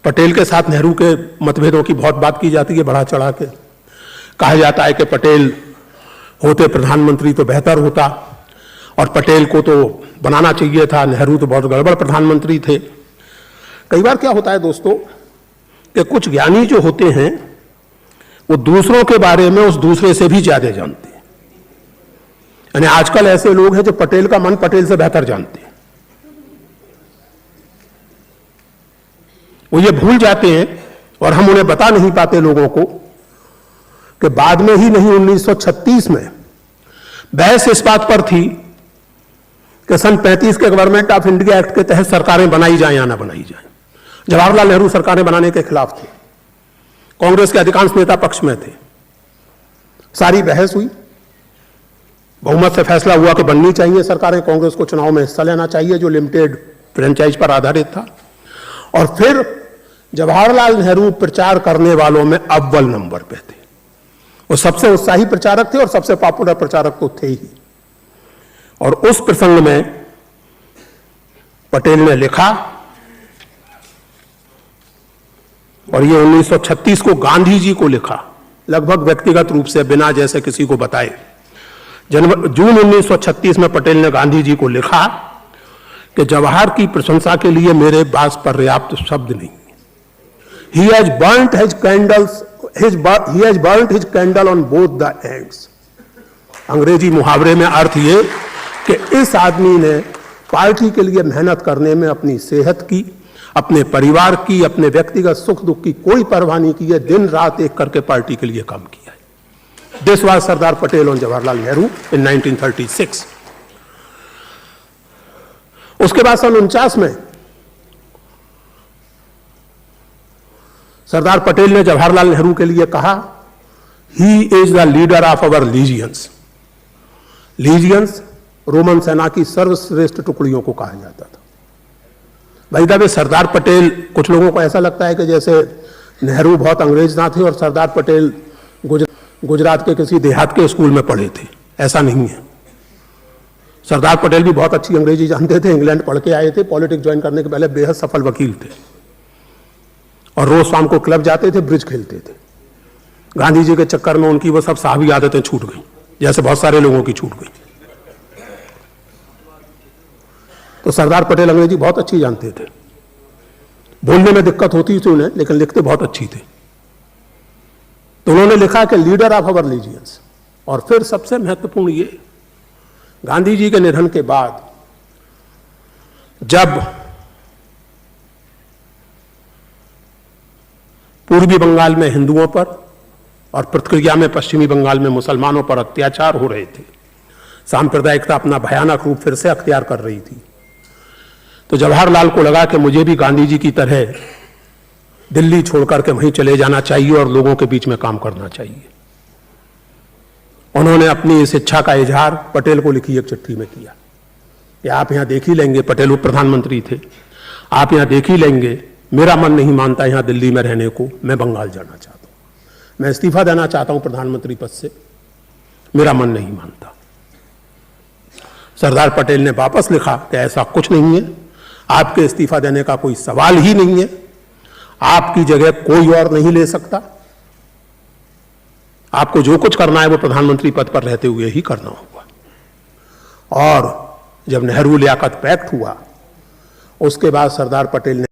पटेल के साथ नेहरू के मतभेदों की बहुत बात की जाती है, बढ़ा चढ़ा के कहा जाता है कि पटेल होते प्रधानमंत्री तो बेहतर होता और पटेल को तो बनाना चाहिए था, नेहरू तो बहुत गड़बड़ प्रधानमंत्री थे। कई बार क्या होता है दोस्तों कि कुछ ज्ञानी जो होते हैं वो दूसरों के बारे में उस दूसरे से भी ज्यादा जानते हैं। यानी आजकल ऐसे लोग हैं जो पटेल का मन पटेल से बेहतर जानते हैं। वो ये भूल जाते हैं और हम उन्हें बता नहीं पाते लोगों को कि बाद में ही नहीं 1936 में बहस इस बात पर थी कि सन 35 के गवर्नमेंट ऑफ इंडिया एक्ट के तहत सरकारें बनाई जाएं या ना बनाई जाएं। जवाहरलाल नेहरू सरकारें बनाने के खिलाफ थे, कांग्रेस के अधिकांश नेता पक्ष में थे। सारी बहस हुई, बहुमत से फैसला हुआ कि बननी चाहिए सरकारें, कांग्रेस को चुनाव में हिस्सा लेना चाहिए जो लिमिटेड फ्रेंचाइज पर आधारित था। और फिर जवाहरलाल नेहरू प्रचार करने वालों में अव्वल नंबर पे थे। वो सबसे उत्साही प्रचारक थे और सबसे पॉपुलर प्रचारक तो थे ही। और उस प्रसंग में पटेल ने लिखा, और ये 1936 को गांधी जी को लिखा, लगभग व्यक्तिगत रूप से बिना जैसे किसी को बताए। जून 1936 में पटेल ने गांधी जी को लिखा कि जवाहर की प्रशंसा के लिए मेरे पास पर्याप्त शब्द नहीं। He has burnt his candle on both the ends. अंग्रेजी मुहावरे में अर्थ ये कि इस आदमी ने पार्टी के लिए मेहनत करने में अपनी सेहत की, अपने परिवार की, अपने व्यक्तिगत सुख दुख की कोई परवाह नहीं की है। दिन रात एक करके पार्टी के लिए काम किया है। दिस वाज सरदार पटेल और जवाहरलाल नेहरू इन 1936। उसके बाद सन 49 में सरदार पटेल ने जवाहरलाल नेहरू के लिए कहा, he is the leader of our legions. Legions Roman सेना की सर्वश्रेष्ठ टुकड़ियों को कहा जाता था। भाई साहब, सरदार पटेल, कुछ लोगों को ऐसा लगता है कि जैसे नेहरू बहुत अंग्रेज ना थे और सरदार पटेल गुजरात के किसी देहात के स्कूल में पढ़े थे। ऐसा नहीं है। सरदार पटेल भी बहुत अच्छी अंग्रेजी जानते थे, इंग्लैंड पढ़ के आए थे, पॉलिटिक्स ज्वाइन करने के पहले बेहद सफल वकील थे और रोज शाम को क्लब जाते थे, ब्रिज खेलते थे। गांधी जी के चक्कर में उनकी वो सब साहबी आदतें छूट गई, जैसे बहुत सारे लोगों की छूट गई। तो सरदार पटेल अंग्रेजी बहुत अच्छी जानते थे। बोलने में दिक्कत होती थी उन्हें, लेकिन लिखते बहुत अच्छी थे। तो उन्होंने लिखा कि लीडर ऑफ अवर लीजियंस। और फिर सबसे महत्वपूर्ण ये, गांधी जी के निधन के बाद जब पूर्वी बंगाल में हिंदुओं पर और प्रतिक्रिया में पश्चिमी बंगाल में मुसलमानों पर अत्याचार हो रहे थे, सांप्रदायिकता अपना भयानक रूप फिर से अख्तियार कर रही थी, तो जवाहरलाल को लगा कि मुझे भी गांधी जी की तरह दिल्ली छोड़कर के वहीं चले जाना चाहिए और लोगों के बीच में काम करना चाहिए। उन्होंने अपनी इस इच्छा का इजहार पटेल को लिखी एक चिट्ठी में किया कि आप यहां देख ही लेंगे, पटेल उप प्रधानमंत्री थे, आप यहां देख ही लेंगे, मेरा मन नहीं मानता यहां दिल्ली में रहने को, मैं बंगाल जाना चाहता हूं, मैं इस्तीफा देना चाहता हूं प्रधानमंत्री पद से, मेरा मन नहीं मानता। सरदार पटेल ने वापस लिखा कि ऐसा कुछ नहीं है, आपके इस्तीफा देने का कोई सवाल ही नहीं है, आपकी जगह कोई और नहीं ले सकता, आपको जो कुछ करना है वो प्रधानमंत्री पद पर रहते हुए ही करना होगा। और जब नेहरू लियाकत पैक्ट हुआ, उसके बाद सरदार पटेल ने